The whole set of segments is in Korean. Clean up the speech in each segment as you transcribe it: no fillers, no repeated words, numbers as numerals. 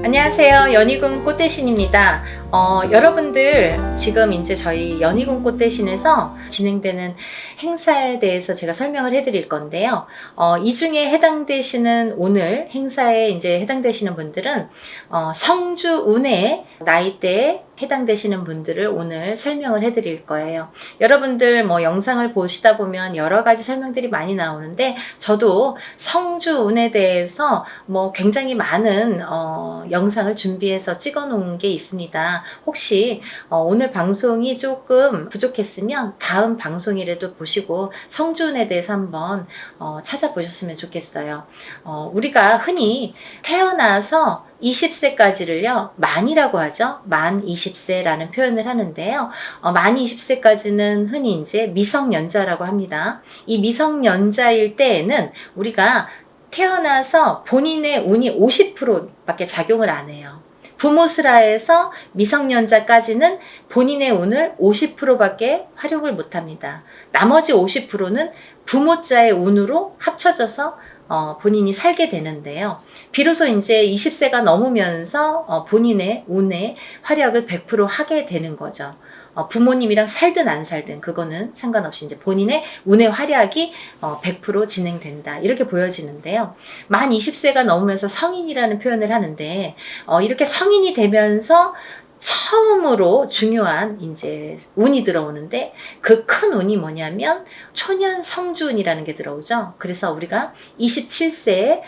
안녕하세요. 연희군 꽃대신입니다. 여러분들 지금 이제 저희 연희군 꽃대신에서 진행되는 행사에 대해서 제가 설명을 해드릴 건데요. 이 중에 해당되시는 오늘 행사에 이제 해당되시는 분들은 성주 운해 나이대에 해당되시는 분들을 오늘 설명을 해드릴 거예요. 여러분들 뭐 영상을 보시다 보면 여러 가지 설명들이 많이 나오는데 저도 성주 운에 대해서 뭐 굉장히 많은 영상을 준비해서 찍어 놓은 게 있습니다. 혹시 오늘 방송이 조금 부족했으면 다음 방송이라도 보시고 성주운에 대해서 한번 찾아보셨으면 좋겠어요. 우리가 흔히 태어나서 20세까지를요, 만이라고 하죠. 만 20세라는 표현을 하는데요. 만 20세까지는 흔히 이제 미성년자라고 합니다. 이 미성년자일 때에는 우리가 태어나서 본인의 운이 50%밖에 작용을 안 해요. 부모스라에서 미성년자까지는 본인의 운을 50%밖에 활용을 못 합니다. 나머지 50%는 부모자의 운으로 합쳐져서 본인이 살게 되는데요. 비로소 이제 20세가 넘으면서 본인의 운의 활약을 100% 하게 되는 거죠. 부모님이랑 살든 안 살든 그거는 상관없이 이제 본인의 운의 활약이 100% 진행된다. 이렇게 보여지는데요. 만 20세가 넘으면서 성인이라는 표현을 하는데 이렇게 성인이 되면서 처음으로 중요한 이제 운이 들어오는데 그 큰 운이 뭐냐면 초년 성주운이라는 게 들어오죠. 그래서 우리가 27세에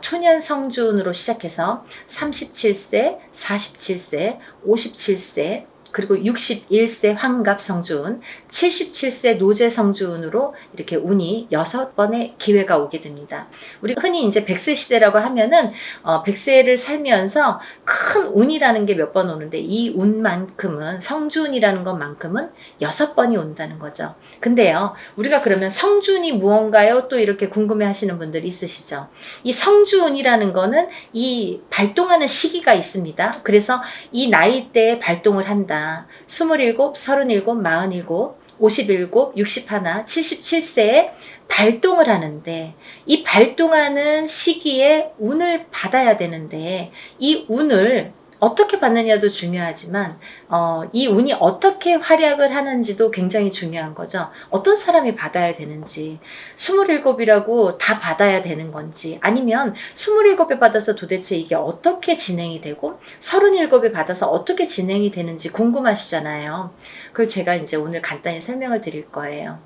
초년 성주운으로 시작해서 37세, 47세, 57세 그리고 61세 환갑 성주운, 77세 노제 성주운으로 이렇게 운이 6번의 기회가 오게 됩니다. 우리가 흔히 이제 100세 시대라고 하면은 100세를 살면서 큰 운이라는 게 몇 번 오는데 이 운만큼은 성주운이라는 것만큼은 6번이 온다는 거죠. 근데요, 우리가 그러면 성주운이 무언가요? 또 이렇게 궁금해 하시는 분들 있으시죠? 이 성주운이라는 거는 이 발동하는 시기가 있습니다. 그래서 이 나이대에 발동을 한다. 27, 37, 47, 57, 61, 77세에 발동을 하는데 이 발동하는 시기에 운을 받아야 되는데 이 운을 어떻게 받느냐도 중요하지만 이 운이 어떻게 활약을 하는지도 굉장히 중요한 거죠. 어떤 사람이 받아야 되는지 27이라고 다 받아야 되는 건지 아니면 27에 받아서 도대체 이게 어떻게 진행이 되고 37에 받아서 어떻게 진행이 되는지 궁금하시잖아요. 그걸 제가 이제 오늘 간단히 설명을 드릴 거예요.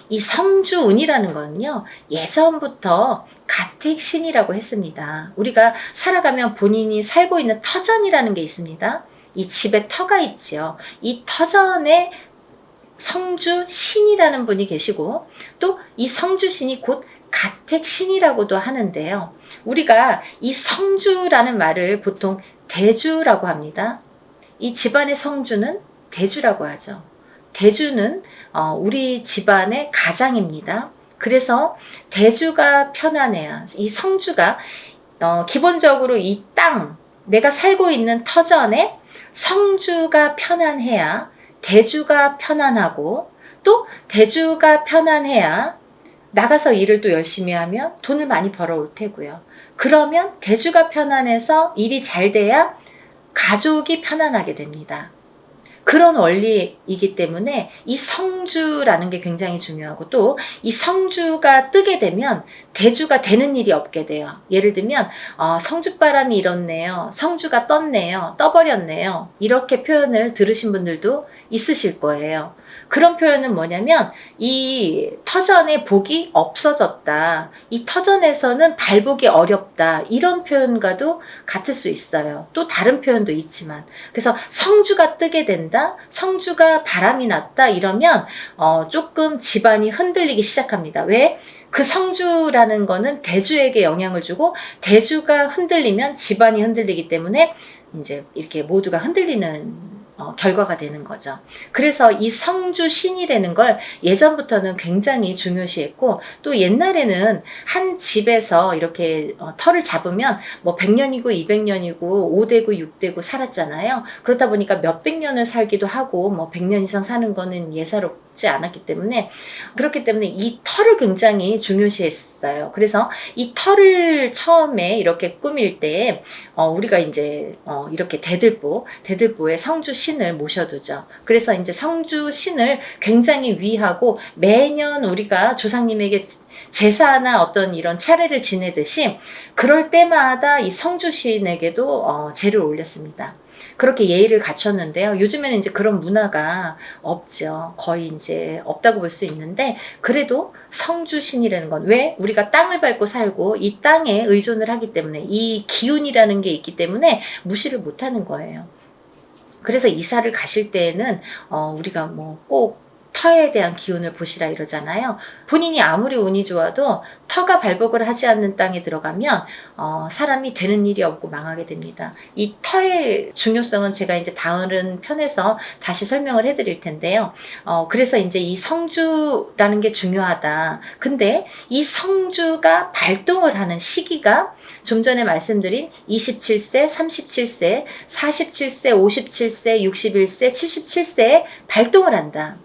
이 성주운이라는 거는요, 예전부터 가택신이라고 했습니다. 우리가 살아가면 본인이 살고 있는 터전이라는 게 있습니다. 이 집에 터가 있지요. 이 터전에 성주신이라는 분이 계시고 또 이 성주신이 곧 가택신이라고도 하는데요. 우리가 이 성주라는 말을 보통 대주라고 합니다. 이 집안의 성주는 대주라고 하죠. 대주는 우리 집안의 가장입니다. 그래서 대주가 편안해야 이 성주가 기본적으로 이 땅, 내가 살고 있는 터전에 성주가 편안해야 대주가 편안하고 또 대주가 편안해야 나가서 일을 또 열심히 하면 돈을 많이 벌어올 테고요. 그러면 대주가 편안해서 일이 잘 돼야 가족이 편안하게 됩니다. 그런 원리이기 때문에 이 성주라는 게 굉장히 중요하고 또 이 성주가 뜨게 되면 대주가 되는 일이 없게 돼요. 예를 들면 성주바람이 일었네요. 성주가 떴네요. 떠버렸네요. 이렇게 표현을 들으신 분들도 있으실 거예요. 그런 표현은 뭐냐면 이 터전에 복이 없어졌다. 이 터전에서는 발복이 어렵다. 이런 표현과도 같을 수 있어요. 또 다른 표현도 있지만 그래서 성주가 뜨게 된다. 성주가 바람이 났다. 이러면 조금 집안이 흔들리기 시작합니다. 왜? 그 성주라는 거는 대주에게 영향을 주고 대주가 흔들리면 집안이 흔들리기 때문에 이제 이렇게 모두가 흔들리는 결과가 되는 거죠. 그래서 이 성주신이라는 걸 예전부터는 굉장히 중요시했고 또 옛날에는 한 집에서 이렇게 터를 잡으면 뭐 100년이고 200년이고 5대고 6대고 살았잖아요. 그렇다 보니까 몇백 년을 살기도 하고 뭐 100년 이상 사는 거는 예사롭지 해보지 않았기 때문에, 그렇기 때문에 이 털을 굉장히 중요시했어요. 그래서 이 털을 처음에 이렇게 꾸밀 때 우리가 이제 이렇게 대들보에 성주 신을 모셔두죠. 그래서 이제 성주 신을 굉장히 위하고 매년 우리가 조상님에게 제사나 어떤 이런 차례를 지내듯이 그럴 때마다 이 성주신에게도 제를 올렸습니다. 그렇게 예의를 갖췄는데요. 요즘에는 이제 그런 문화가 없죠. 거의 이제 없다고 볼 수 있는데, 그래도 성주신이라는 건, 왜? 우리가 땅을 밟고 살고 이 땅에 의존을 하기 때문에, 이 기운이라는 게 있기 때문에 무시를 못 하는 거예요. 그래서 이사를 가실 때에는 우리가 뭐 꼭 터에 대한 기운을 보시라 이러잖아요. 본인이 아무리 운이 좋아도 터가 발복을 하지 않는 땅에 들어가면 사람이 되는 일이 없고 망하게 됩니다. 이 터의 중요성은 제가 이제 다른 편에서 다시 설명을 해드릴 텐데요. 그래서 이제 이 성주라는 게 중요하다. 근데 이 성주가 발동을 하는 시기가 좀 전에 말씀드린 27세, 37세, 47세, 57세, 61세, 77세에 발동을 한다.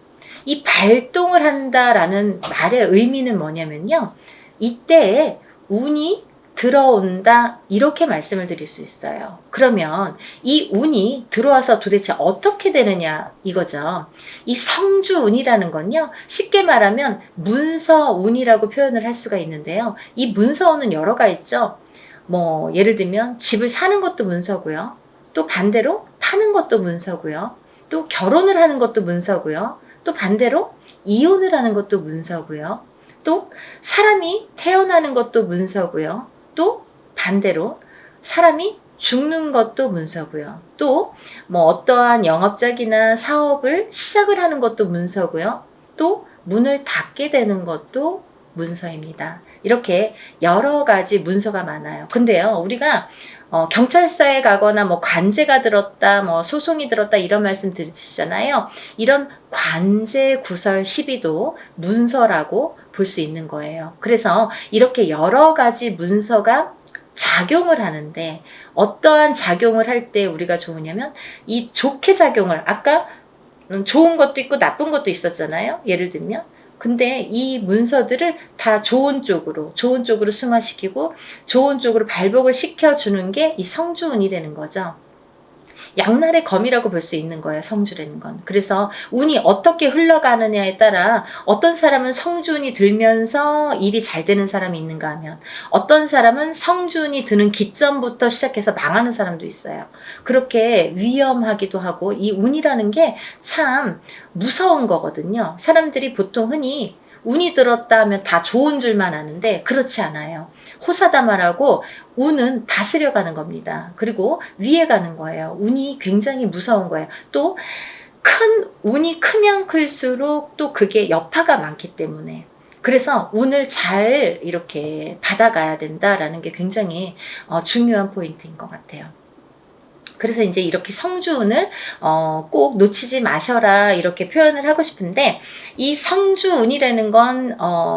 이 발동을 한다라는 말의 의미는 뭐냐면요. 이때에 운이 들어온다, 이렇게 말씀을 드릴 수 있어요. 그러면 이 운이 들어와서 도대체 어떻게 되느냐 이거죠. 이 성주운이라는 건요, 쉽게 말하면 문서운이라고 표현을 할 수가 있는데요. 이 문서운은 여러가 있죠. 뭐 예를 들면 집을 사는 것도 문서고요. 또 반대로 파는 것도 문서고요. 또 결혼을 하는 것도 문서고요. 또 반대로 이혼을 하는 것도 문서고요. 또 사람이 태어나는 것도 문서고요. 또 반대로 사람이 죽는 것도 문서고요. 또 뭐 어떠한 영업작이나 사업을 시작을 하는 것도 문서고요. 또 문을 닫게 되는 것도 문서입니다. 이렇게 여러 가지 문서가 많아요. 근데요, 우리가 경찰서에 가거나 뭐 관제가 들었다, 뭐 소송이 들었다 이런 말씀 들으시잖아요. 이런 관제 구설 시비도 문서라고 볼 수 있는 거예요. 그래서 이렇게 여러 가지 문서가 작용을 하는데, 어떠한 작용을 할 때 우리가 좋으냐면, 이 좋게 작용을, 아까 좋은 것도 있고 나쁜 것도 있었잖아요. 예를 들면, 근데 이 문서들을 다 좋은 쪽으로 승화시키고 좋은 쪽으로 발복을 시켜주는 게 이 성주운이라는 거죠. 양날의 검이라고 볼 수 있는 거예요, 성주라는 건. 그래서 운이 어떻게 흘러가느냐에 따라 어떤 사람은 성주운이 들면서 일이 잘 되는 사람이 있는가 하면, 어떤 사람은 성주운이 드는 기점부터 시작해서 망하는 사람도 있어요. 그렇게 위험하기도 하고, 이 운이라는 게 참 무서운 거거든요. 사람들이 보통 흔히 운이 들었다 하면 다 좋은 줄만 아는데 그렇지 않아요. 호사다마라고 운은 다스려가는 겁니다. 그리고 위에 가는 거예요. 운이 굉장히 무서운 거예요. 또 운이 크면 클수록 또 그게 여파가 많기 때문에, 그래서 운을 잘 이렇게 받아가야 된다라는 게 굉장히 중요한 포인트인 것 같아요. 그래서 이제 이렇게 성주운을 꼭 놓치지 마셔라 이렇게 표현을 하고 싶은데, 이 성주운이라는 건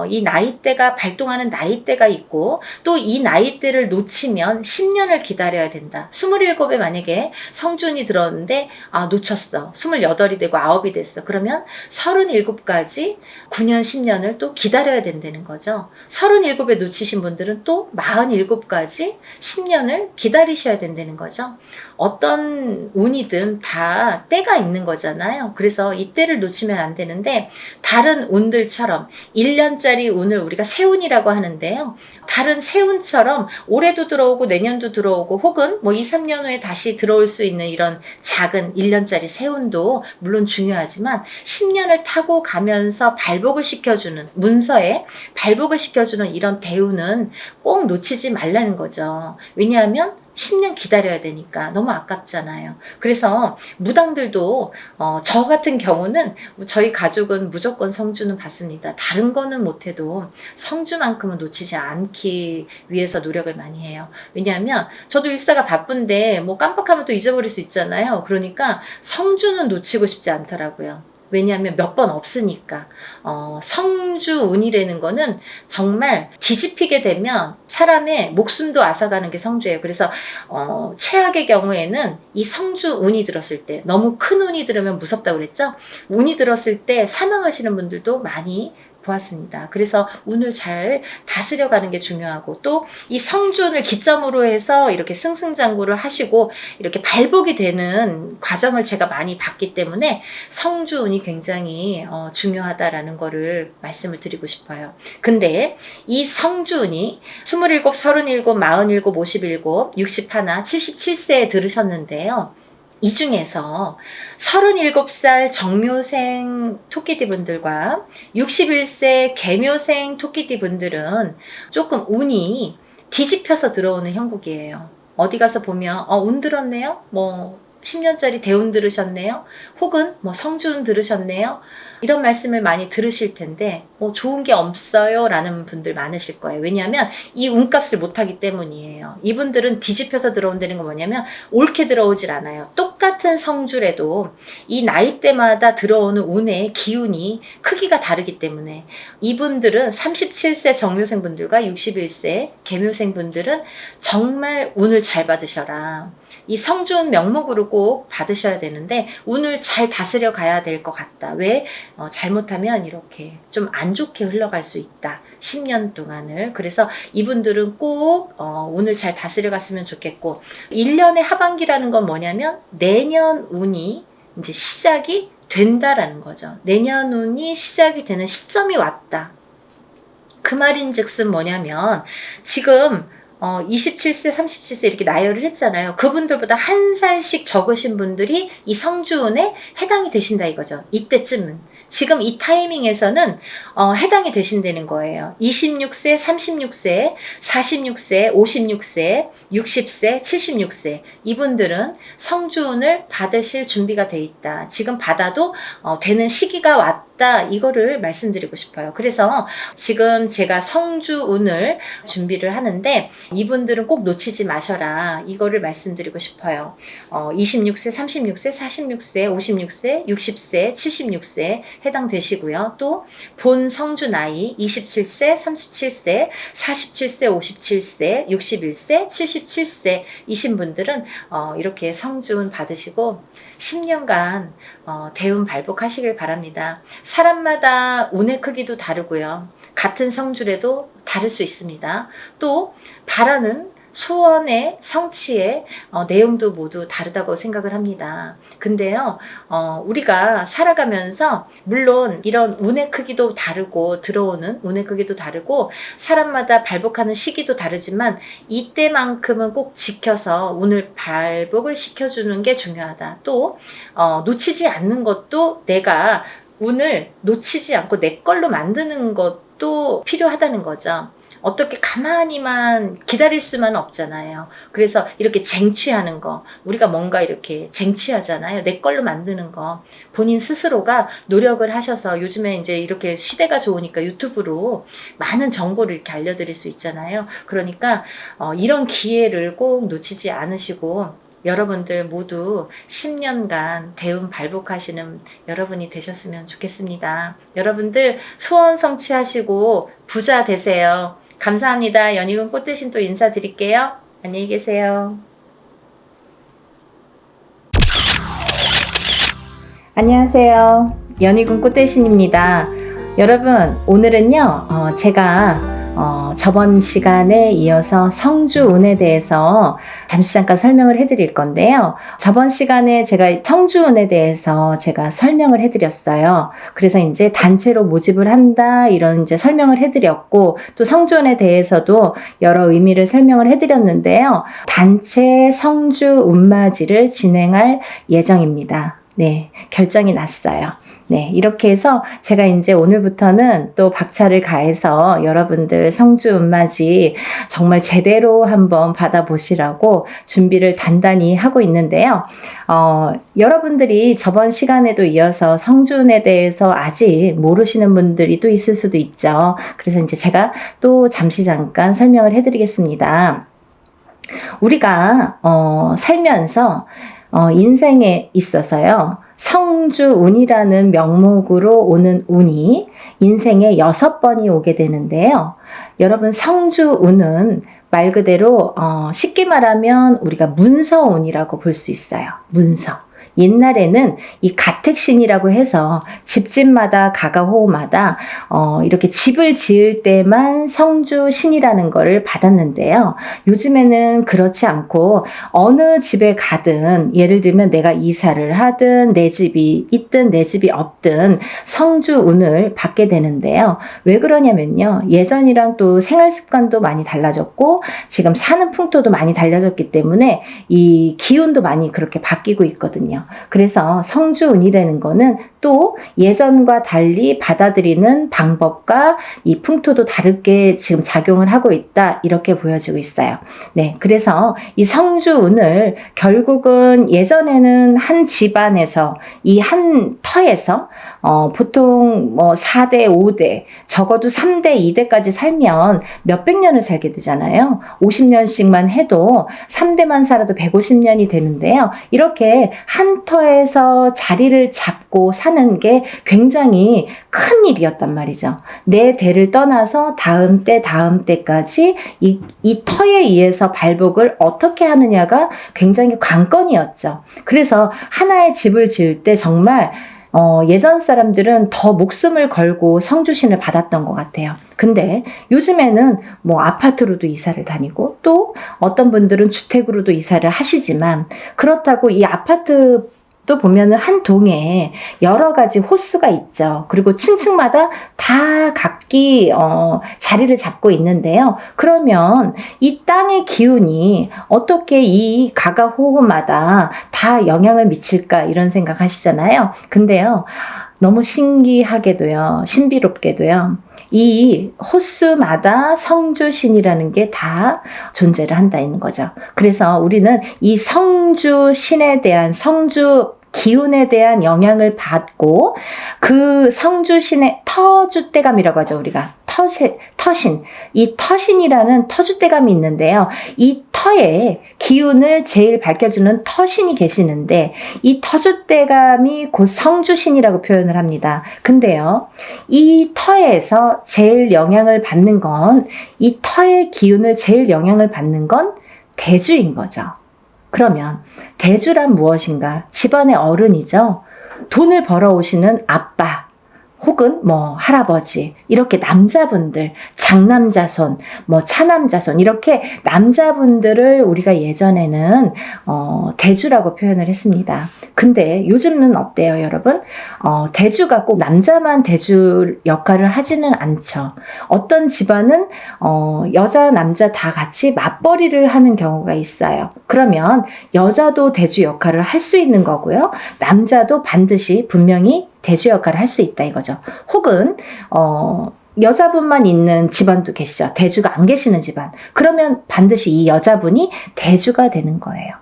이 나이대가 발동하는 나이대가 있고, 또 이 나이대를 놓치면 10년을 기다려야 된다. 27에 만약에 성주운이 들었는데 놓쳤어. 28이 되고 9이 됐어. 그러면 37까지 9년 10년을 또 기다려야 된다는 거죠. 37에 놓치신 분들은 또 47까지 10년을 기다리셔야 된다는 거죠. 어떤 운이든 다 때가 있는 거잖아요. 그래서 이 때를 놓치면 안 되는데, 다른 운들처럼 1년짜리 운을 우리가 세운이라고 하는데요. 다른 세운처럼 올해도 들어오고 내년도 들어오고 혹은 뭐 2, 3년 후에 다시 들어올 수 있는 이런 작은 1년짜리 세운도 물론 중요하지만, 10년을 타고 가면서 발복을 시켜주는, 문서에 발복을 시켜주는 이런 대운은 꼭 놓치지 말라는 거죠. 왜냐하면 10년 기다려야 되니까 너무 아깝잖아요. 그래서 무당들도 저 같은 경우는, 저희 가족은 무조건 성주는 받습니다. 다른 거는 못해도 성주만큼은 놓치지 않기 위해서 노력을 많이 해요. 왜냐하면 저도 일사가 바쁜데 뭐 깜빡하면 또 잊어버릴 수 있잖아요. 그러니까 성주는 놓치고 싶지 않더라고요. 왜냐하면 몇 번 없으니까. 성주운이라는 거는 정말 뒤집히게 되면 사람의 목숨도 앗아가는 게 성주예요. 그래서 최악의 경우에는 이 성주운이 들었을 때, 너무 큰 운이 들으면 무섭다고 그랬죠? 운이 들었을 때 사망하시는 분들도 많이 보았습니다. 그래서 운을 잘 다스려가는 게 중요하고, 또 이 성주운을 기점으로 해서 이렇게 승승장구를 하시고 이렇게 발복이 되는 과정을 제가 많이 봤기 때문에 성주운이 굉장히 중요하다라는 거를 말씀을 드리고 싶어요. 근데 이 성주운이 27, 37, 47, 57, 61, 77세에 들으셨는데요. 이 중에서 37살 정묘생 토끼띠 분들과 61세 개묘생 토끼띠 분들은 조금 운이 뒤집혀서 들어오는 형국이에요. 어디 가서 보면 운 들었네요? 뭐 10년짜리 대운 들으셨네요? 혹은 뭐 성주운 들으셨네요? 이런 말씀을 많이 들으실 텐데 좋은 게 없어요 라는 분들 많으실 거예요. 왜냐하면 이 운값을 못하기 때문이에요. 이분들은 뒤집혀서 들어온다는 건 뭐냐면 옳게 들어오질 않아요. 똑같은 성주래도 이 나이대마다 들어오는 운의 기운이 크기가 다르기 때문에 이분들은 37세 정묘생 분들과 61세 개묘생 분들은 정말 운을 잘 받으셔라. 이 성주운 명목으로 꼭 받으셔야 되는데 운을 잘 다스려 가야 될 것 같다. 왜? 잘못하면 이렇게 좀 안 좋게 흘러갈 수 있다. 10년 동안을. 그래서 이분들은 꼭 운을 잘 다스려 갔으면 좋겠고, 1년의 하반기라는 건 뭐냐면 내년 운이 이제 시작이 된다라는 거죠. 내년 운이 시작이 되는 시점이 왔다. 그 말인즉슨 뭐냐면 지금 27세, 37세 이렇게 나열을 했잖아요. 그분들보다 한 살씩 적으신 분들이 이 성주운에 해당이 되신다 이거죠. 이때쯤은. 지금 이 타이밍에서는 해당이 되신다는 거예요. 26세, 36세, 46세, 56세, 60세, 76세 이분들은 성주운을 받으실 준비가 돼 있다. 지금 받아도 되는 시기가 왔다. 이거를 말씀드리고 싶어요. 그래서 지금 제가 성주운을 준비를 하는데 이분들은 꼭 놓치지 마셔라. 이거를 말씀드리고 싶어요. 26세, 36세, 46세, 56세, 60세, 76세 해당되시고요. 또 본 성주 나이 27세, 37세, 47세, 57세, 61세, 77세 이신 분들은 이렇게 성주운 받으시고 10년간 대운 발복하시길 바랍니다. 사람마다 운의 크기도 다르고요. 같은 성주래도 다를 수 있습니다. 또 바라는 소원의 성취의 내용도 모두 다르다고 생각을 합니다. 근데요, 우리가 살아가면서 물론 이런 운의 크기도 다르고 들어오는 운의 크기도 다르고 사람마다 발복하는 시기도 다르지만 이때만큼은 꼭 지켜서 운을 발복을 시켜주는 게 중요하다. 또 놓치지 않는 것도 내가 운을 놓치지 않고 내 걸로 만드는 것도 필요하다는 거죠. 어떻게 가만히만 기다릴 수만 없잖아요. 그래서 이렇게 쟁취하는 거, 우리가 뭔가 이렇게 쟁취하잖아요. 내 걸로 만드는 거. 본인 스스로가 노력을 하셔서 요즘에 이제 이렇게 시대가 좋으니까 유튜브로 많은 정보를 이렇게 알려드릴 수 있잖아요. 그러니까 이런 기회를 꼭 놓치지 않으시고 여러분들 모두 10년간 대운 발복하시는 여러분이 되셨으면 좋겠습니다. 여러분들 소원 성취하시고 부자 되세요. 감사합니다. 연희군 꽃대신 또 인사드릴게요. 안녕히 계세요. 안녕하세요. 연희군 꽃대신입니다. 여러분 오늘은요 제가 저번 시간에 이어서 성주운에 대해서 잠깐 설명을 해드릴 건데요. 저번 시간에 제가 성주운에 대해서 제가 설명을 해드렸어요. 그래서 이제 단체로 모집을 한다 이런 이제 설명을 해드렸고 또 성주운에 대해서도 여러 의미를 설명을 해드렸는데요. 단체 성주운맞이를 진행할 예정입니다. 네, 결정이 났어요. 네, 이렇게 해서 제가 이제 오늘부터는 또 박차를 가해서 여러분들 성주운맞이 정말 제대로 한번 받아보시라고 준비를 단단히 하고 있는데요. 여러분들이 저번 시간에도 이어서 성주운에 대해서 아직 모르시는 분들이 또 있을 수도 있죠. 그래서 이제 제가 또 잠깐 설명을 해드리겠습니다. 우리가 살면서 인생에 있어서요. 성주운이라는 명목으로 오는 운이 인생에 6번이 오게 되는데요. 여러분, 성주운은 말 그대로 쉽게 말하면 우리가 문서운이라고 볼 수 있어요. 문서. 옛날에는 이 가택신이라고 해서 집집마다 가가호호마다 이렇게 집을 지을 때만 성주신이라는 거를 받았는데요. 요즘에는 그렇지 않고 어느 집에 가든, 예를 들면 내가 이사를 하든 내 집이 있든 내 집이 없든 성주운을 받게 되는데요. 왜 그러냐면요, 예전이랑 또 생활 습관도 많이 달라졌고 지금 사는 풍토도 많이 달라졌기 때문에 이 기운도 많이 그렇게 바뀌고 있거든요. 그래서 성주운이라는 거는 또 예전과 달리 받아들이는 방법과 이 풍토도 다르게 지금 작용을 하고 있다, 이렇게 보여지고 있어요. 네, 그래서 이 성주운을 결국은 예전에는 한 집안에서, 이 한 터에서 보통 뭐 4대, 5대, 적어도 3대, 2대까지 살면 몇백 년을 살게 되잖아요. 50년씩만 해도 3대만 살아도 150년이 되는데요. 이렇게 한 터에서 자리를 잡고 사는 게 굉장히 큰 일이었단 말이죠. 내 대를 떠나서 다음 때, 다음 때까지 이 터에 의해서 발복을 어떻게 하느냐가 굉장히 관건이었죠. 그래서 하나의 집을 지을 때 정말 예전 사람들은 더 목숨을 걸고 성주신을 받았던 것 같아요. 근데 요즘에는 뭐 아파트로도 이사를 다니고 또 어떤 분들은 주택으로도 이사를 하시지만, 그렇다고 이 아파트 또 보면은 한 동에 여러 가지 호수가 있죠. 그리고 층층마다 다 각기 자리를 잡고 있는데요. 그러면 이 땅의 기운이 어떻게 이 가가호호마다 다 영향을 미칠까, 이런 생각 하시잖아요. 근데요, 너무 신기하게도요, 신비롭게도요, 이 호수마다 성주신이라는 게 다 존재를 한다는 거죠. 그래서 우리는 이 성주신에 대한, 성주 기운에 대한 영향을 받고, 그 성주신의 터줏대감이라고 하죠. 우리가 터신, 이 터신이라는 터줏대감이 있는데요. 이 터의 기운을 제일 밝혀주는 터신이 계시는데, 이 터줏대감이 곧 성주신이라고 표현을 합니다. 근데요, 이 터에서 제일 영향을 받는 건, 이 터의 기운을 제일 영향을 받는 건 대주인 거죠. 그러면 대주란 무엇인가? 집안의 어른이죠. 돈을 벌어오시는 아빠 혹은 뭐 할아버지, 이렇게 남자분들, 장남자손, 뭐 차남자손, 이렇게 남자분들을 우리가 예전에는 대주라고 표현을 했습니다. 근데 요즘은 어때요, 여러분? 대주가 꼭 남자만 대주 역할을 하지는 않죠. 어떤 집안은 여자, 남자 다 같이 맞벌이를 하는 경우가 있어요. 그러면 여자도 대주 역할을 할 수 있는 거고요. 남자도 반드시 분명히 대주 역할을 할 수 있다, 이거죠. 혹은 여자분만 있는 집안도 계시죠. 대주가 안 계시는 집안. 그러면 반드시 이 여자분이 대주가 되는 거예요.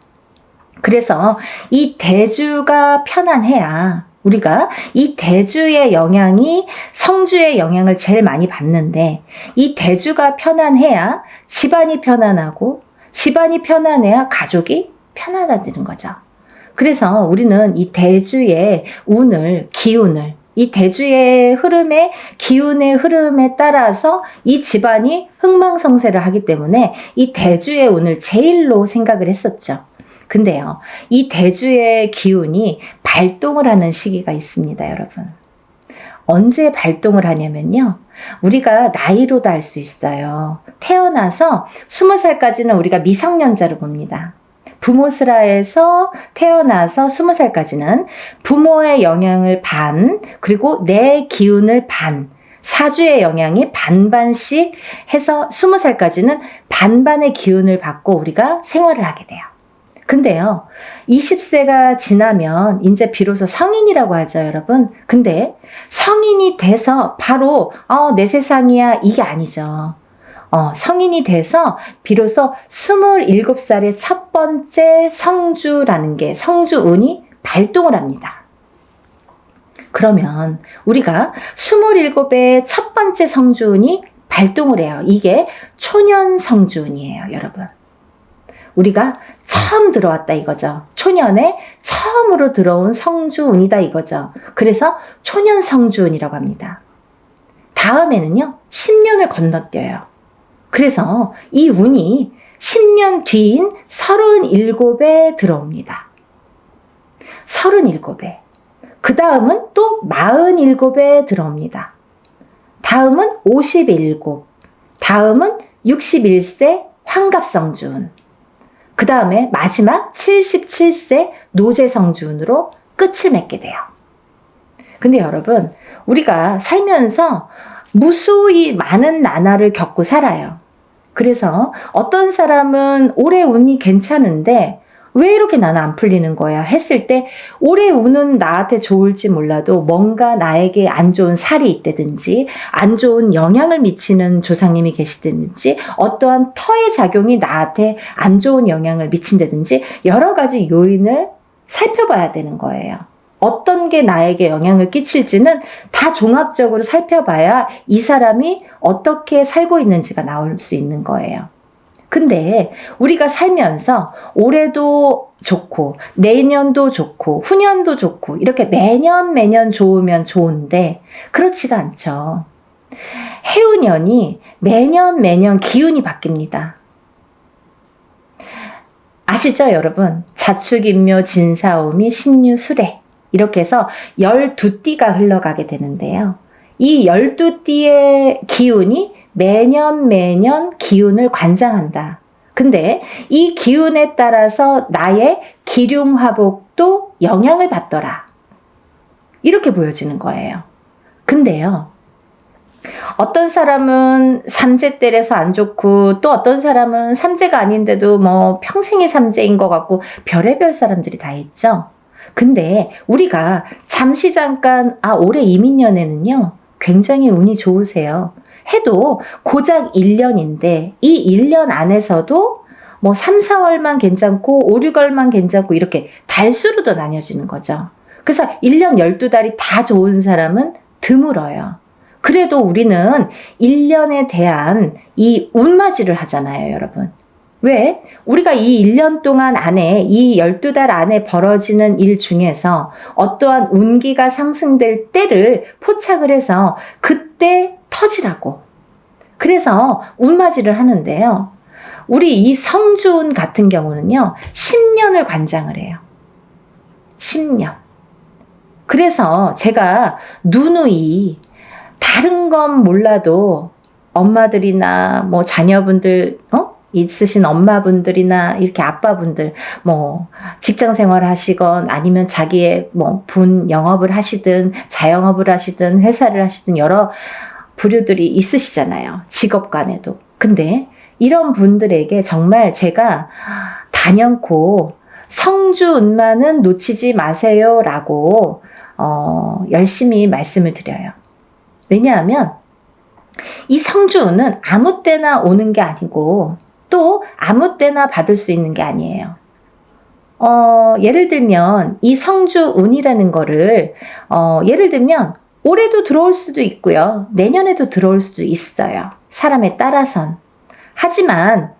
그래서 이 대주가 편안해야 우리가 이 대주의 영향이 성주의 영향을 제일 많이 받는데, 이 대주가 편안해야 집안이 편안하고, 집안이 편안해야 가족이 편안해지는 거죠. 그래서 우리는 이 대주의 운을, 기운을, 이 대주의 흐름에, 기운의 흐름에 따라서 이 집안이 흥망성쇠를 하기 때문에 이 대주의 운을 제일로 생각을 했었죠. 근데요, 이 대주의 기운이 발동을 하는 시기가 있습니다, 여러분. 언제 발동을 하냐면요, 우리가 나이로도 알 수 있어요. 태어나서 20살까지는 우리가 미성년자로 봅니다. 부모스라에서 태어나서 20살까지는 부모의 영향을 반, 그리고 내 기운을 반, 사주의 영향이 반반씩 해서 20살까지는 반반의 기운을 받고 우리가 생활을 하게 돼요. 근데요, 20세가 지나면 이제 비로소 성인이라고 하죠, 여러분. 근데 성인이 돼서 바로 내 세상이야, 이게 아니죠. 성인이 돼서 비로소 27살의 첫 번째 성주라는 게, 성주운이 발동을 합니다. 그러면 우리가 27의 첫 번째 성주운이 발동을 해요. 이게 초년 성주운이에요, 여러분. 우리가 처음 들어왔다 이거죠. 초년에 처음으로 들어온 성주운이다 이거죠. 그래서 초년 성주운이라고 합니다. 다음에는요, 10년을 건너뛰어요. 그래서 이 운이 10년 뒤인 37에 들어옵니다. 37에. 그 다음은 또 47에 들어옵니다. 다음은 57, 다음은 61세 환갑성주운, 그 다음에 마지막 77세 노제성주운으로 끝을 맺게 돼요. 근데 여러분, 우리가 살면서 무수히 많은 나날을 겪고 살아요. 그래서 어떤 사람은 올해 운이 괜찮은데 왜 이렇게 나는 안 풀리는 거야 했을 때 올해 운은 나한테 좋을지 몰라도 뭔가 나에게 안 좋은 살이 있다든지 안 좋은 영향을 미치는 조상님이 계시다든지 어떠한 터의 작용이 나한테 안 좋은 영향을 미친다든지 여러 가지 요인을 살펴봐야 되는 거예요. 어떤 게 나에게 영향을 끼칠지는 다 종합적으로 살펴봐야 이 사람이 어떻게 살고 있는지가 나올 수 있는 거예요. 근데 우리가 살면서 올해도 좋고 내년도 좋고 후년도 좋고 이렇게 매년 좋으면 좋은데 그렇지가 않죠. 해운년이 매년 기운이 바뀝니다. 아시죠 여러분? 자축인묘 진사오미 신유술해 이렇게 해서 12띠가 흘러가게 되는데요. 이 12띠의 기운이 매년 기운을 관장한다. 근데 이 기운에 따라서 나의 기륭화복도 영향을 받더라. 이렇게 보여지는 거예요. 근데요, 어떤 사람은 삼재때려서 안 좋고 또 어떤 사람은 삼재가 아닌데도 뭐 평생이 삼재인 것 같고 별의별 사람들이 다 있죠. 근데 우리가 잠시 잠깐 올해 이민년에는요 굉장히 운이 좋으세요 해도 고작 1년인데 이 1년 안에서도 뭐 3, 4월만 괜찮고 5, 6월만 괜찮고 이렇게 달수로도 나뉘어지는 거죠. 그래서 1년 12달이 다 좋은 사람은 드물어요. 그래도 우리는 1년에 대한 이 운맞이를 하잖아요, 여러분. 왜? 우리가 이 1년 동안 안에 이 12달 안에 벌어지는 일 중에서 어떠한 운기가 상승될 때를 포착을 해서 그때 터지라고. 그래서 운맞이를 하는데요. 우리 이 성주운 같은 경우는요. 10년을 관장을 해요. 10년. 그래서 제가 누누이 다른 건 몰라도 엄마들이나 뭐 자녀분들 있으신 엄마분들이나 이렇게 아빠분들 뭐 직장 생활 하시건 아니면 자기의 뭐 본 영업을 하시든 자영업을 하시든 회사를 하시든 여러 부류들이 있으시잖아요. 직업 간에도. 근데 이런 분들에게 정말 제가 단연코 성주운만은 놓치지 마세요 라고 열심히 말씀을 드려요. 왜냐하면 이 성주운은 아무 때나 오는 게 아니고 또 아무 때나 받을 수 있는 게 아니에요. 예를 들면 이 성주운이라는 거를 예를 들면 올해도 들어올 수도 있고요. 내년에도 들어올 수도 있어요. 사람에 따라선. 하지만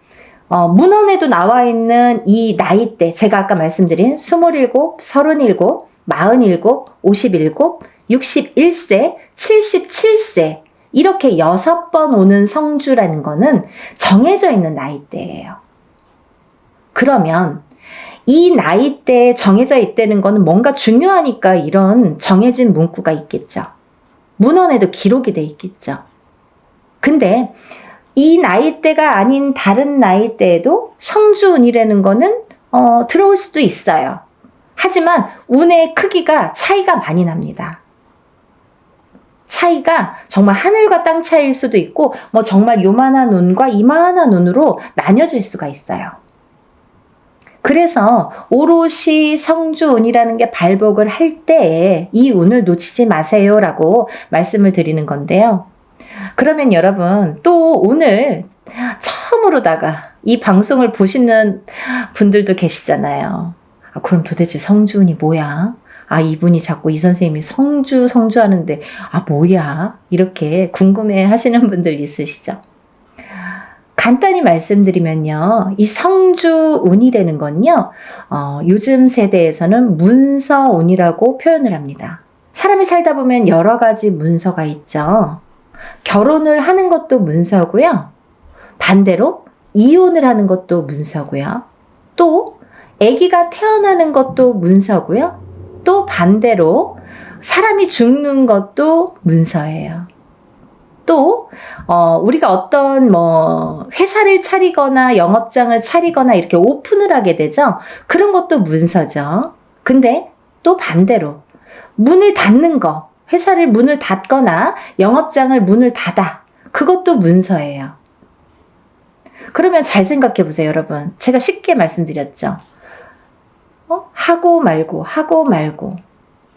문헌에도 나와 있는 이 나이대 제가 아까 말씀드린 27, 37, 47, 57, 61세, 77세 이렇게 6번 오는 성주라는 거는 정해져 있는 나이대예요. 그러면 이 나이대에 정해져 있다는 거는 뭔가 중요하니까 이런 정해진 문구가 있겠죠. 문헌에도 기록이 돼 있겠죠. 근데 이 나이대가 아닌 다른 나이대에도 성주운이라는 거는 들어올 수도 있어요. 하지만 운의 크기가 차이가 많이 납니다. 차이가 정말 하늘과 땅 차이일 수도 있고 뭐 정말 요만한 운과 이만한 운으로 나뉘어질 수가 있어요. 그래서 오롯이 성주운이라는 게 발복을 할 때에 이 운을 놓치지 마세요 라고 말씀을 드리는 건데요. 그러면 여러분 또 오늘 처음으로다가 이 방송을 보시는 분들도 계시잖아요. 그럼 도대체 성주운이 뭐야? 이분이 자꾸 이 선생님이 성주 하는데 뭐야? 이렇게 궁금해 하시는 분들 있으시죠? 간단히 말씀드리면요. 이 성주운이라는 건요. 요즘 세대에서는 문서운이라고 표현을 합니다. 사람이 살다 보면 여러 가지 문서가 있죠. 결혼을 하는 것도 문서고요. 반대로 이혼을 하는 것도 문서고요. 또 아기가 태어나는 것도 문서고요. 또 반대로 사람이 죽는 것도 문서예요. 또 우리가 어떤 회사를 차리거나 영업장을 차리거나 이렇게 오픈을 하게 되죠. 그런 것도 문서죠. 근데 또 반대로 문을 닫는 거, 회사를 문을 닫거나 영업장을 문을 닫아. 그것도 문서예요. 그러면 잘 생각해 보세요, 여러분. 제가 쉽게 말씀드렸죠. 하고 말고 하고 말고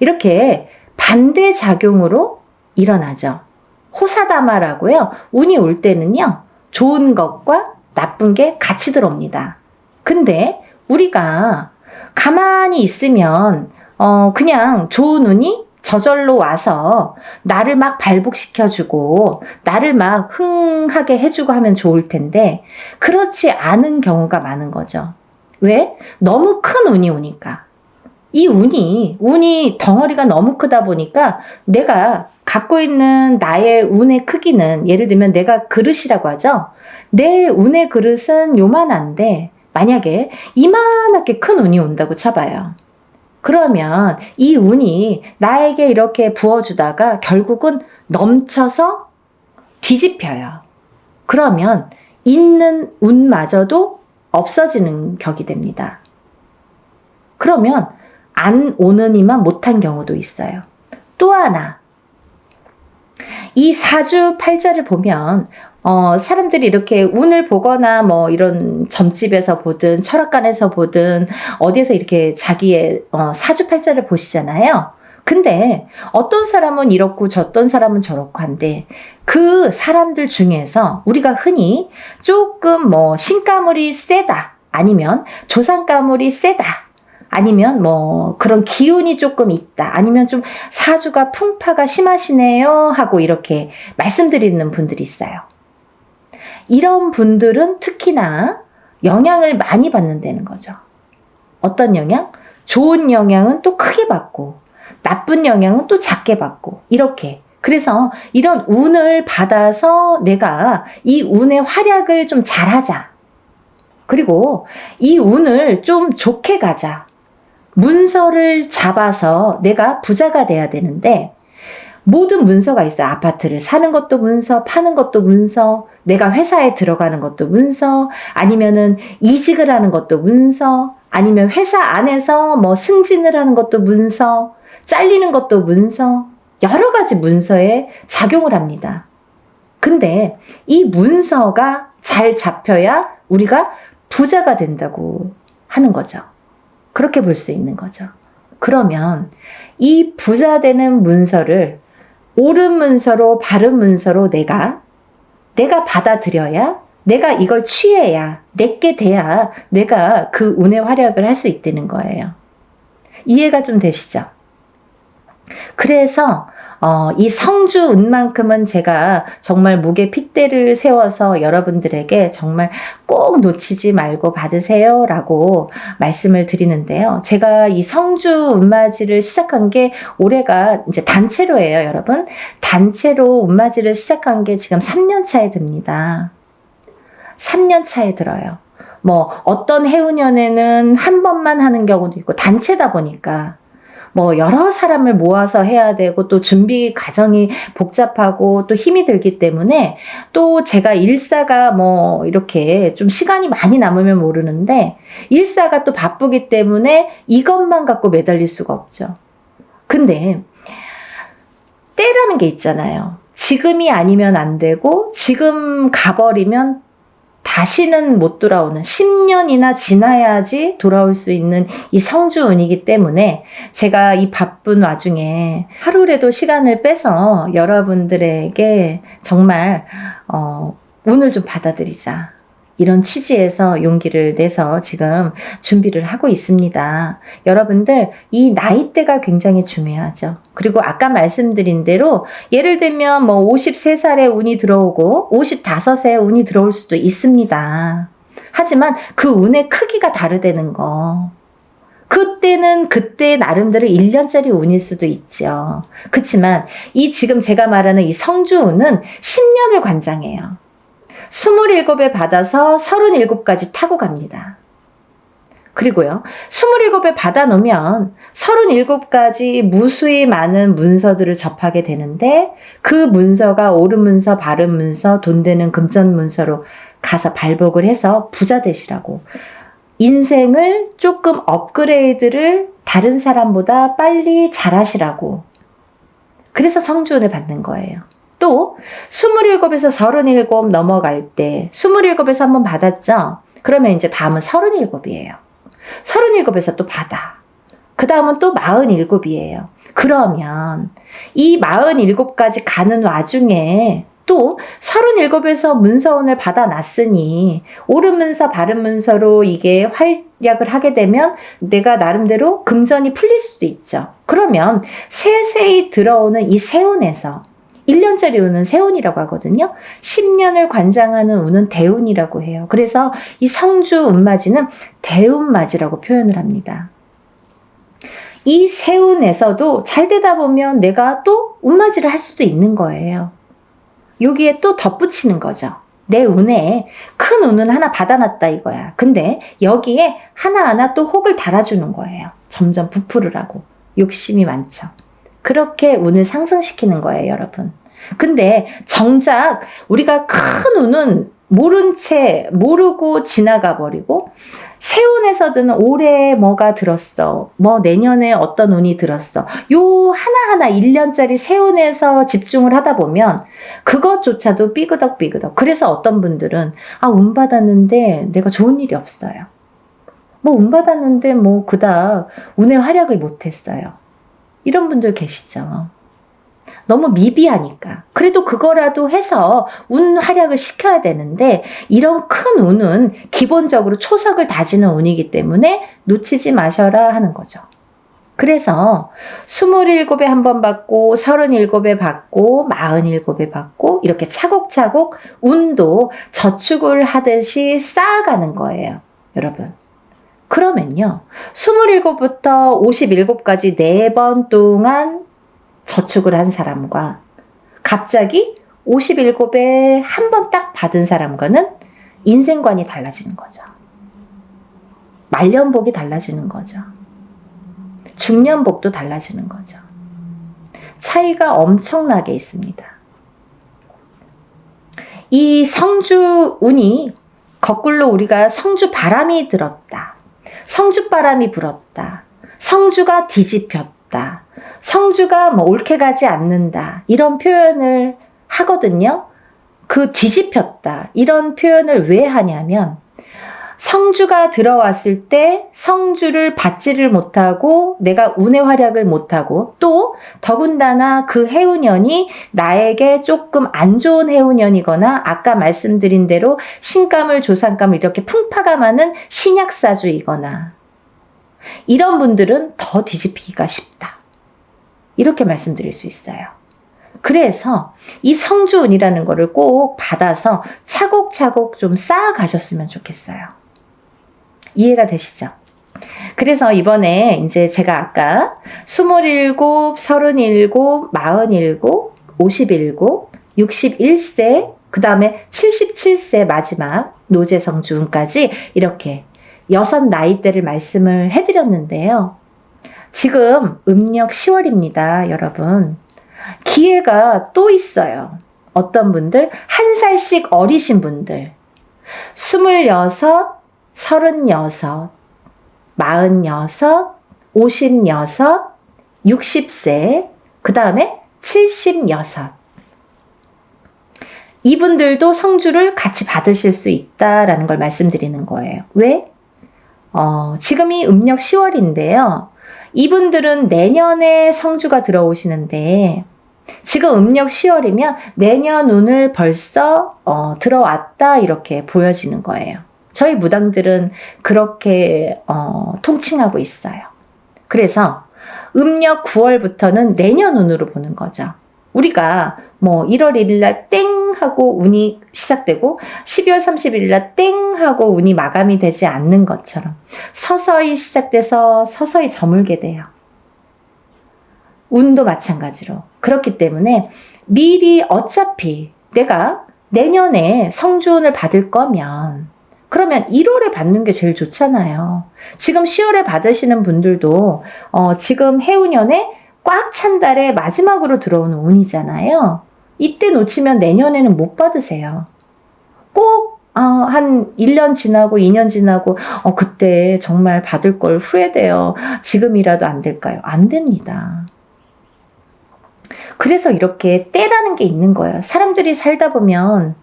이렇게 반대작용으로 일어나죠. 호사다마라고요. 운이 올 때는요. 좋은 것과 나쁜 게 같이 들어옵니다. 근데 우리가 가만히 있으면 그냥 좋은 운이 저절로 와서 나를 막 발복시켜주고 나를 막 흥하게 해주고 하면 좋을 텐데 그렇지 않은 경우가 많은 거죠. 왜? 너무 큰 운이 오니까. 이 운이 덩어리가 너무 크다 보니까 내가 갖고 있는 나의 운의 크기는 예를 들면 내가 그릇이라고 하죠. 내 운의 그릇은 요만한데 만약에 이만하게 큰 운이 온다고 쳐봐요. 그러면 이 운이 나에게 이렇게 부어주다가 결국은 넘쳐서 뒤집혀요. 그러면 있는 운마저도 없어지는 격이 됩니다. 그러면 안 오느니만 못한 경우도 있어요. 또 하나, 이 사주팔자를 보면 사람들이 이렇게 운을 보거나 이런 점집에서 보든 철학관에서 보든 어디에서 이렇게 자기의 사주팔자를 보시잖아요. 근데 어떤 사람은 이렇고 어떤 사람은 저렇고 한데 그 사람들 중에서 우리가 흔히 조금 신가물이 세다 아니면 조상가물이 세다 아니면 그런 기운이 조금 있다 아니면 좀 사주가 풍파가 심하시네요 하고 이렇게 말씀드리는 분들이 있어요. 이런 분들은 특히나 영향을 많이 받는다는 거죠. 어떤 영향? 좋은 영향은 또 크게 받고 나쁜 영향은 또 작게 받고 이렇게. 그래서 이런 운을 받아서 내가 이 운의 활약을 좀 잘하자. 그리고 이 운을 좀 좋게 가자. 문서를 잡아서 내가 부자가 돼야 되는데 모든 문서가 있어요. 아파트를 사는 것도 문서, 파는 것도 문서, 내가 회사에 들어가는 것도 문서, 아니면은 이직을 하는 것도 문서, 아니면 회사 안에서 승진을 하는 것도 문서, 잘리는 것도 문서, 여러 가지 문서에 작용을 합니다. 근데 이 문서가 잘 잡혀야 우리가 부자가 된다고 하는 거죠. 그렇게 볼 수 있는 거죠. 그러면 이 부자 되는 문서를 옳은 문서로 바른 문서로 내가 받아들여야 내가 이걸 취해야 내게 돼야 내가 그 운의 활약을 할 수 있다는 거예요. 이해가 좀 되시죠? 그래서 이 성주 운만큼은 제가 정말 목에 핏대를 세워서 여러분들에게 정말 꼭 놓치지 말고 받으세요 라고 말씀을 드리는데요. 제가 이 성주 운맞이를 시작한 게 올해가 이제 단체로예요, 여러분. 단체로 운맞이를 시작한 게 지금 3년 차에 듭니다. 3년 차에 들어요. 어떤 해운년에는 한 번만 하는 경우도 있고 단체다 보니까 여러 사람을 모아서 해야 되고 또 준비 과정이 복잡하고 또 힘이 들기 때문에 또 제가 일사가 이렇게 좀 시간이 많이 남으면 모르는데 일사가 또 바쁘기 때문에 이것만 갖고 매달릴 수가 없죠. 근데 때라는 게 있잖아요. 지금이 아니면 안 되고 지금 가버리면 다시는 못 돌아오는 10년이나 지나야지 돌아올 수 있는 이 성주운이기 때문에 제가 이 바쁜 와중에 하루라도 시간을 빼서 여러분들에게 정말 운을 좀 받아들이자 이런 취지에서 용기를 내서 지금 준비를 하고 있습니다. 여러분들, 이 나이대가 굉장히 중요하죠. 그리고 아까 말씀드린 대로 예를 들면 뭐 53살에 운이 들어오고 55세에 운이 들어올 수도 있습니다. 하지만 그 운의 크기가 다르다는 거. 그때는 그때 나름대로 1년짜리 운일 수도 있죠. 그렇지만 이 지금 제가 말하는 이 성주운은 10년을 관장해요. 27에 받아서 37까지 타고 갑니다. 그리고요, 27에 받아 놓으면 37까지 무수히 많은 문서들을 접하게 되는데 그 문서가 옳은 문서, 바른 문서, 돈 되는 금전 문서로 가서 발복을 해서 부자 되시라고. 인생을 조금 업그레이드를 다른 사람보다 빨리 잘하시라고. 그래서 성주운을 받는 거예요. 또 27에서 37 넘어갈 때 27에서 한번 받았죠? 그러면 이제 다음은 37이에요. 37에서 또 받아. 그 다음은 또 47이에요. 그러면 이 47까지 가는 와중에 또 37에서 문서운을 받아놨으니 옳은 문서, 바른 문서로 이게 활약을 하게 되면 내가 나름대로 금전이 풀릴 수도 있죠. 그러면 세세히 들어오는 이 세운에서 1년짜리 운은 세운이라고 하거든요. 10년을 관장하는 운은 대운이라고 해요. 그래서 이 성주 운맞이는 대운맞이라고 표현을 합니다. 이 세운에서도 잘 되다 보면 내가 또 운맞이를 할 수도 있는 거예요. 여기에 또 덧붙이는 거죠. 내 운에 큰 운은 하나 받아놨다 이거야. 근데 여기에 하나하나 또 혹을 달아주는 거예요. 점점 부풀으라고. 욕심이 많죠. 그렇게 운을 상승시키는 거예요, 여러분. 근데 정작 우리가 큰 운은 모른 채 모르고 지나가 버리고 세운에서든 올해 뭐가 들었어, 뭐 내년에 어떤 운이 들었어, 요 하나하나 1년짜리 세운에서 집중을 하다 보면 그것조차도 삐그덕삐그덕. 그래서 어떤 분들은 운 받았는데 내가 좋은 일이 없어요. 뭐 운 받았는데 뭐 그닥 운의 활약을 못했어요. 이런 분들 계시죠. 너무 미비하니까. 그래도 그거라도 해서 운 활약을 시켜야 되는데 이런 큰 운은 기본적으로 초석을 다지는 운이기 때문에 놓치지 마셔라 하는 거죠. 그래서 27에 한 번 받고 37에 받고 47에 받고 이렇게 차곡차곡 운도 저축을 하듯이 쌓아가는 거예요, 여러분. 그러면요, 27부터 57까지 4번 동안 저축을 한 사람과 갑자기 57에 한 번 딱 받은 사람과는 인생관이 달라지는 거죠. 말년복이 달라지는 거죠. 중년복도 달라지는 거죠. 차이가 엄청나게 있습니다. 이 성주운이 거꾸로 우리가 성주바람이 들었다, 성주바람이 불었다, 성주가 뒤집혔다, 성주가 뭐 옳게 가지 않는다, 이런 표현을 하거든요. 그 뒤집혔다, 이런 표현을 왜 하냐면 성주가 들어왔을 때 성주를 받지를 못하고 내가 운의 활약을 못하고 또 더군다나 그 해운년이 나에게 조금 안 좋은 해운년이거나 아까 말씀드린 대로 신감을 조상감을 이렇게 풍파가 많은 신약사주이거나 이런 분들은 더 뒤집히기가 쉽다, 이렇게 말씀드릴 수 있어요. 그래서 이 성주운이라는 거를 꼭 받아서 차곡차곡 좀 쌓아가셨으면 좋겠어요. 이해가 되시죠? 그래서 이번에 이제 제가 아까 27, 37, 47, 57, 61세, 그 다음에 77세 마지막 노제성주운까지 이렇게 6 나이대를 말씀을 해드렸는데요. 지금 음력 10월입니다, 여러분. 기회가 또 있어요. 어떤 분들, 1살씩 어리신 분들, 26, 36, 46, 56, 60세, 그 다음에 76. 이분들도 성주를 같이 받으실 수 있다라는 걸 말씀드리는 거예요. 왜? 지금이 음력 10월인데요. 이분들은 내년에 성주가 들어오시는데 지금 음력 10월이면 내년 운을 벌써 들어왔다 이렇게 보여지는 거예요. 저희 무당들은 그렇게 통칭하고 있어요. 그래서 음력 9월부터는 내년 운으로 보는 거죠. 우리가 뭐 1월 1일 날 땡 하고 운이 시작되고 12월 31일 날 땡 하고 운이 마감이 되지 않는 것처럼 서서히 시작돼서 서서히 저물게 돼요. 운도 마찬가지로. 그렇기 때문에 미리 어차피 내가 내년에 성주운을 받을 거면 그러면 1월에 받는 게 제일 좋잖아요. 지금 10월에 받으시는 분들도 지금 해운년에 꽉 찬 달에 마지막으로 들어오는 운이잖아요. 이때 놓치면 내년에는 못 받으세요. 꼭 한 1년 지나고 2년 지나고 그때 정말 받을 걸 후회돼요. 지금이라도 안 될까요? 안 됩니다. 그래서 이렇게 때라는 게 있는 거예요. 사람들이 살다 보면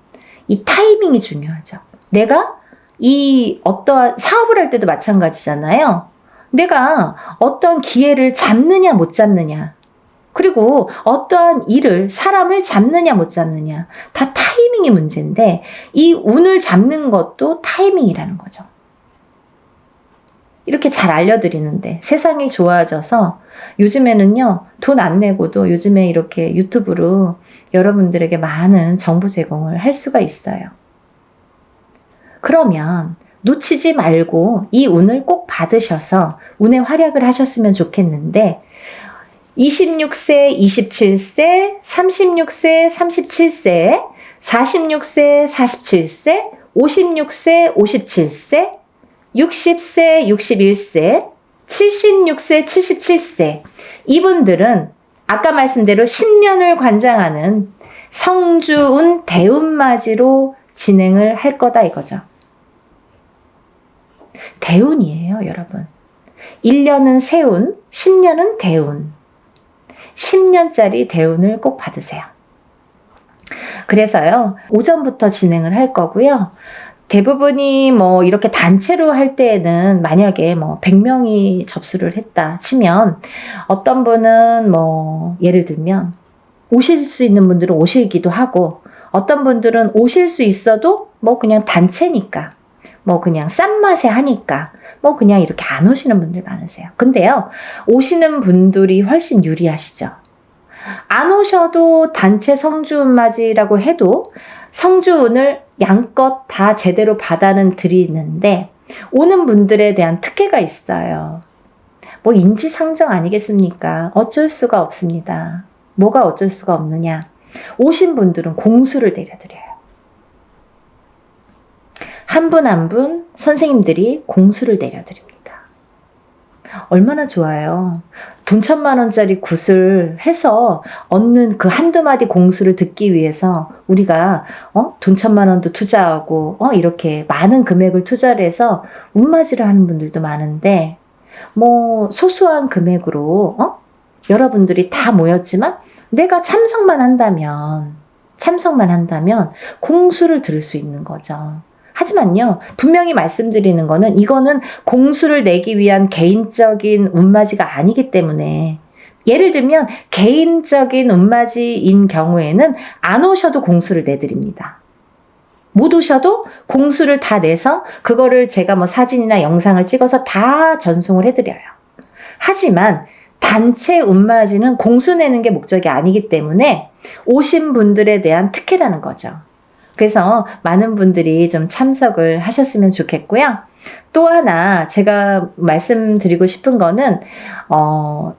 이 타이밍이 중요하죠. 내가 이 어떠한 사업을 할 때도 마찬가지잖아요. 내가 어떤 기회를 잡느냐 못 잡느냐, 그리고 어떠한 일을 사람을 잡느냐 못 잡느냐, 다 타이밍이 문제인데 이 운을 잡는 것도 타이밍이라는 거죠. 이렇게 잘 알려드리는데 세상이 좋아져서 요즘에는요, 돈 안 내고도 요즘에 이렇게 유튜브로 여러분들에게 많은 정보 제공을 할 수가 있어요. 그러면 놓치지 말고 이 운을 꼭 받으셔서 운의 활약을 하셨으면 좋겠는데 26세, 27세, 36세, 37세, 46세, 47세, 56세, 57세, 60세, 61세, 76세, 77세 이분들은 아까 말씀대로 10년을 관장하는 성주운 대운맞이로 진행을 할 거다 이거죠. 대운이에요, 여러분. 1년은 세운, 10년은 대운. 10년짜리 대운을 꼭 받으세요. 그래서요, 오전부터 진행을 할 거고요. 대부분이 뭐 이렇게 단체로 할 때에는 만약에 뭐 100명이 접수를 했다 치면 어떤 분은 뭐 예를 들면 오실 수 있는 분들은 오시기도 하고 어떤 분들은 오실 수 있어도 뭐 그냥 단체니까 뭐 그냥 싼 맛에 하니까 뭐 그냥 이렇게 안 오시는 분들 많으세요. 근데요, 오시는 분들이 훨씬 유리하시죠. 안 오셔도 단체 성주운맞이라고 해도 성주운을 양껏 다 제대로 받아는 드리는데 오는 분들에 대한 특혜가 있어요. 뭐 인지상정 아니겠습니까? 어쩔 수가 없습니다. 뭐가 어쩔 수가 없느냐? 오신 분들은 공수를 내려드려요. 한 분 한 분 선생님들이 공수를 내려드립니다. 얼마나 좋아요. 돈 1,000,000원짜리 굿을 해서 얻는 그 한두 마디 공수를 듣기 위해서 우리가 돈 1,000,000원도 투자하고 이렇게 많은 금액을 투자를 해서 운맞이를 하는 분들도 많은데 뭐 소소한 금액으로 여러분들이 다 모였지만 내가 참석만 한다면 공수를 들을 수 있는 거죠. 하지만요, 분명히 말씀드리는 거는 이거는 공수를 내기 위한 개인적인 운맞이가 아니기 때문에 예를 들면 개인적인 운맞이인 경우에는 안 오셔도 공수를 내드립니다. 못 오셔도 공수를 다 내서 그거를 제가 뭐 사진이나 영상을 찍어서 다 전송을 해드려요. 하지만 단체 운맞이는 공수 내는 게 목적이 아니기 때문에 오신 분들에 대한 특혜라는 거죠. 그래서 많은 분들이 좀 참석을 하셨으면 좋겠고요. 또 하나 제가 말씀드리고 싶은 거는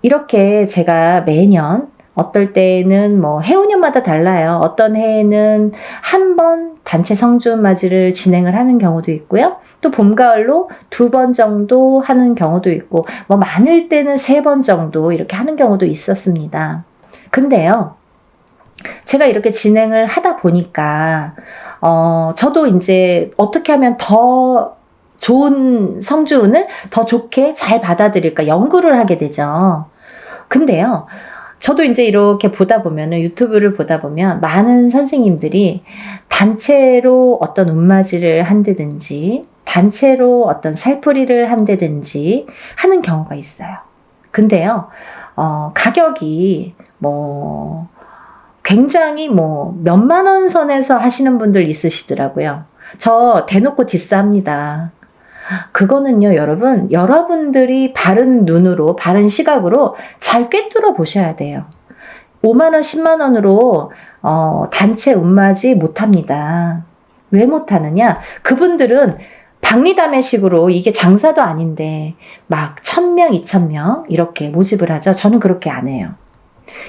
이렇게 제가 매년 어떨 때는 뭐 해운년마다 달라요. 어떤 해에는 한 번 단체 성주운맞이를 진행을 하는 경우도 있고요. 또 봄, 가을로 2번 정도 하는 경우도 있고 뭐 많을 때는 3번 정도 이렇게 하는 경우도 있었습니다. 근데요, 제가 이렇게 진행을 하다 보니까 저도 이제 어떻게 하면 더 좋은 성주운을 더 좋게 잘 받아들일까 연구를 하게 되죠. 근데요, 저도 이제 이렇게 보다 보면은 유튜브를 보다 보면 많은 선생님들이 단체로 어떤 운맞이를 한다든지 단체로 어떤 살풀이를 한다든지 하는 경우가 있어요. 근데요, 가격이 뭐 굉장히 뭐 몇만 원 선에서 하시는 분들 있으시더라고요. 저 대놓고 디스합니다. 그거는요, 여러분, 여러분들이 바른 눈으로, 바른 시각으로 잘 꿰뚫어 보셔야 돼요. 5만 원, 10만 원으로 단체 운맞이 못합니다. 왜 못하느냐? 그분들은 박리담회식으로 이게 장사도 아닌데 막 1000명, 2000명 이렇게 모집을 하죠. 저는 그렇게 안 해요.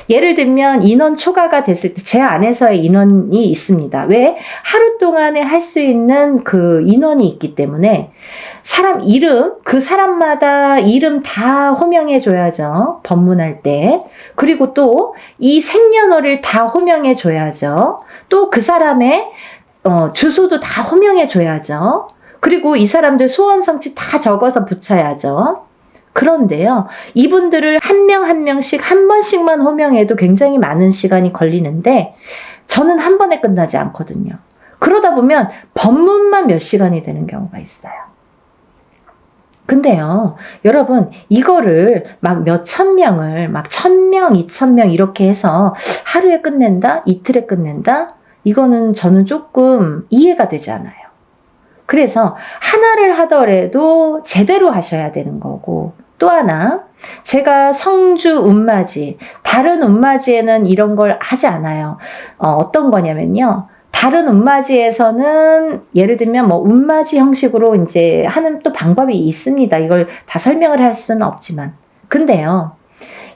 예를 들면 인원 초과가 됐을 때 제 안에서의 인원이 있습니다. 왜? 하루 동안에 할 수 있는 그 인원이 있기 때문에 사람 이름, 그 사람마다 이름 다 호명해 줘야죠. 법문할 때. 그리고 또 이 생년월일 다 호명해 줘야죠. 또 그 사람의 주소도 다 호명해 줘야죠. 그리고 이 사람들 소원 성취 다 적어서 붙여야죠. 그런데요, 이분들을 한 명 한 명씩 한 번씩만 호명해도 굉장히 많은 시간이 걸리는데 저는 한 번에 끝나지 않거든요. 그러다 보면 법문만 몇 시간이 되는 경우가 있어요. 근데요, 여러분, 이거를 막 몇천 명을 막 1000명, 2000명 이렇게 해서 하루에 끝낸다? 이틀에 끝낸다? 이거는 저는 조금 이해가 되지 않아요. 그래서 하나를 하더라도 제대로 하셔야 되는 거고, 또 하나, 제가 성주 운맞이, 다른 운맞이에는 이런 걸 하지 않아요. 어떤 거냐면요. 다른 운맞이에서는 예를 들면 뭐 운맞이 형식으로 이제 하는 또 방법이 있습니다. 이걸 다 설명을 할 수는 없지만. 근데요,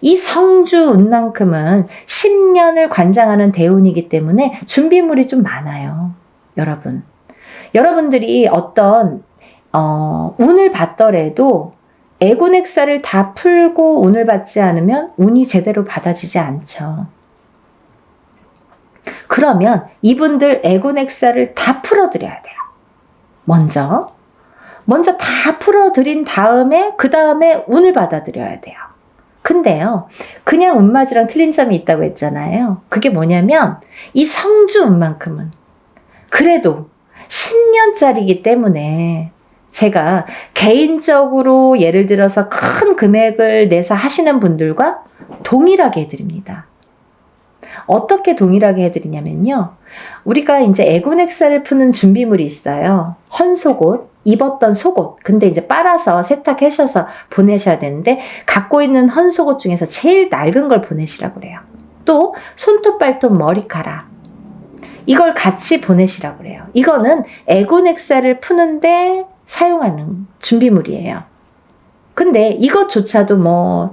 이 성주 운만큼은 10년을 관장하는 대운이기 때문에 준비물이 좀 많아요. 여러분. 여러분들이 어떤 운을 받더라도 애군액사를 다 풀고 운을 받지 않으면 운이 제대로 받아지지 않죠. 그러면 이분들 애군액사를 다 풀어드려야 돼요. 먼저 다 풀어드린 다음에 그 다음에 운을 받아들여야 돼요. 근데요, 그냥 운맞이랑 틀린 점이 있다고 했잖아요. 그게 뭐냐면 이 성주 운만큼은 그래도 10년짜리이기 때문에 제가 개인적으로 예를 들어서 큰 금액을 내서 하시는 분들과 동일하게 해드립니다. 어떻게 동일하게 해드리냐면요. 우리가 이제 애군액사를 푸는 준비물이 있어요. 헌속옷, 입었던 속옷. 근데 이제 빨아서 세탁하셔서 보내셔야 되는데 갖고 있는 헌속옷 중에서 제일 낡은 걸 보내시라고 그래요. 또 손톱, 발톱, 머리카락. 이걸 같이 보내시라고 그래요. 이거는 애군액사를 푸는데 사용하는 준비물이에요. 근데 이것조차도 뭐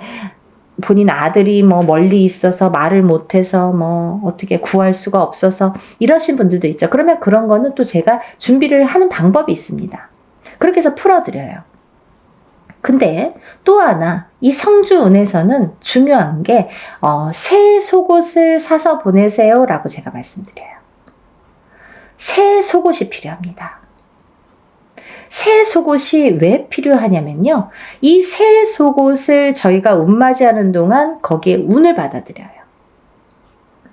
본인 아들이 뭐 멀리 있어서 말을 못해서 뭐 어떻게 구할 수가 없어서 이러신 분들도 있죠. 그러면 그런 거는 또 제가 준비를 하는 방법이 있습니다. 그렇게 해서 풀어드려요. 근데 또 하나, 이 성주운에서는 중요한 게 새 속옷을 사서 보내세요 라고 제가 말씀드려요. 새 속옷이 필요합니다. 새 속옷이 왜 필요하냐면요. 이 새 속옷을 저희가 운맞이하는 동안 거기에 운을 받아들여요.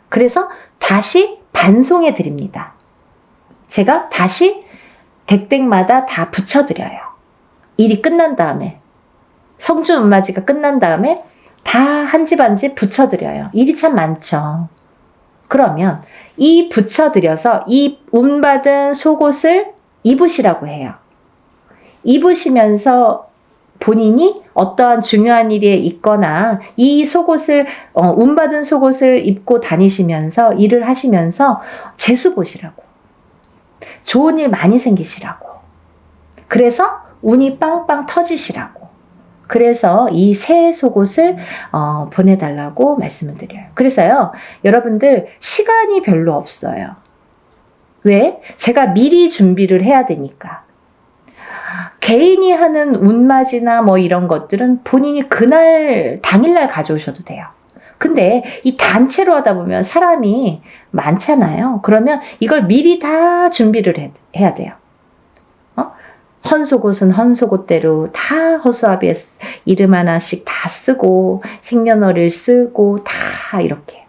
그래서 다시 반송해 드립니다. 제가 다시 댁댁마다 다 붙여드려요. 일이 끝난 다음에, 성주 운맞이가 끝난 다음에 다 한 집 한 집 붙여드려요. 일이 참 많죠. 그러면 이 붙여드려서 이 운받은 속옷을 입으시라고 해요. 입으시면서 본인이 어떠한 중요한 일에 있거나 이 속옷을 운받은 속옷을 입고 다니시면서 일을 하시면서 재수 보시라고, 좋은 일 많이 생기시라고, 그래서 운이 빵빵 터지시라고, 그래서 이 새 속옷을 보내달라고 말씀을 드려요. 그래서요, 여러분들 시간이 별로 없어요. 왜? 제가 미리 준비를 해야 되니까. 개인이 하는 운맞이나 뭐 이런 것들은 본인이 그날 당일날 가져오셔도 돼요. 근데 이 단체로 하다 보면 사람이 많잖아요. 그러면 이걸 미리 다 준비를 해야 돼요. 헌속옷은 헌속옷대로 다 허수아비에 이름 하나씩 다 쓰고 생년월일 쓰고 다 이렇게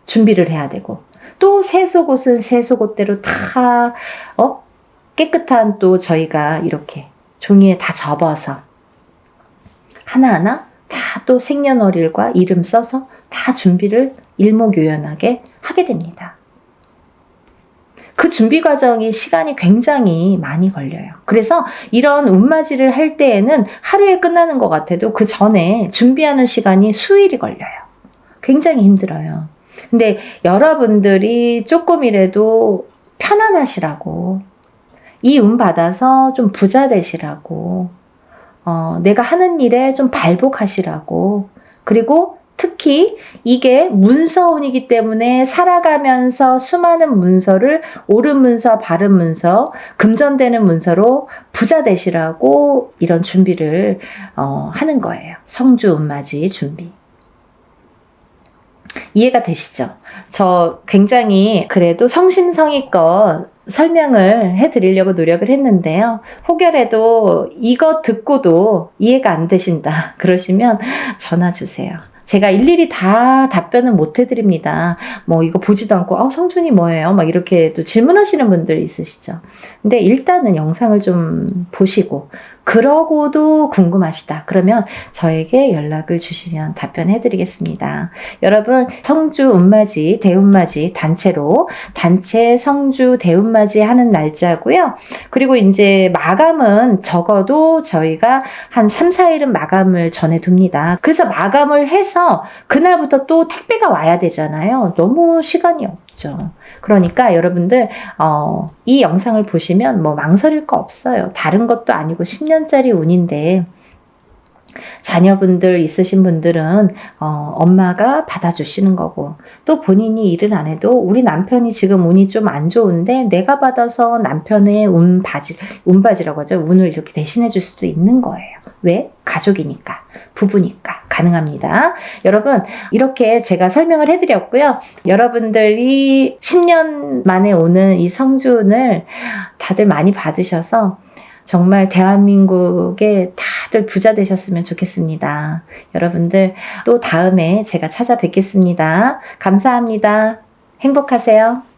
준비를 해야 되고, 또 새 속옷은 새 속옷대로 다 깨끗한 또 저희가 이렇게 종이에 다 접어서 하나하나 다 또 생년월일과 이름 써서 다 준비를 일목요연하게 하게 됩니다. 그 준비 과정이 시간이 굉장히 많이 걸려요. 그래서 이런 운맞이를 할 때에는 하루에 끝나는 것 같아도 그 전에 준비하는 시간이 수일이 걸려요. 굉장히 힘들어요. 근데 여러분들이 조금이라도 편안하시라고, 이 운 받아서 좀 부자 되시라고, 내가 하는 일에 좀 발복하시라고, 그리고 특히 이게 문서운이기 때문에 살아가면서 수많은 문서를 옳은 문서, 바른 문서, 금전되는 문서로 부자 되시라고 이런 준비를 하는 거예요. 성주 운맞이 준비. 이해가 되시죠? 저 굉장히 그래도 성심성의껏 설명을 해드리려고 노력을 했는데요. 혹여라도 이거 듣고도 이해가 안 되신다 그러시면 전화 주세요. 제가 일일이 다 답변은 못 해드립니다. 뭐 이거 보지도 않고 성준이 뭐예요? 막 이렇게 또 질문하시는 분들 있으시죠. 근데 일단은 영상을 좀 보시고 그러고도 궁금하시다 그러면 저에게 연락을 주시면 답변해 드리겠습니다. 여러분 성주 운맞이 대운맞이 단체로 단체 성주 대운맞이 하는 날짜고요. 그리고 이제 마감은 적어도 저희가 한 3, 4일은 마감을 전해 둡니다. 그래서 마감을 해서 그날부터 또 택배가 와야 되잖아요. 너무 시간이 없죠. 그러니까 여러분들 이 영상을 보시면 뭐 망설일 거 없어요. 다른 것도 아니고 10년짜리 운인데 자녀분들 있으신 분들은 엄마가 받아주시는 거고 또 본인이 일을 안 해도 우리 남편이 지금 운이 좀 안 좋은데 내가 받아서 남편의 운바지라고 하죠. 운을 이렇게 대신해 줄 수도 있는 거예요. 왜? 가족이니까, 부부니까 가능합니다. 여러분 이렇게 제가 설명을 해드렸고요. 여러분들이 10년 만에 오는 이 성주운을 다들 많이 받으셔서 정말 대한민국에 다들 부자 되셨으면 좋겠습니다. 여러분들 또 다음에 제가 찾아뵙겠습니다. 감사합니다. 행복하세요.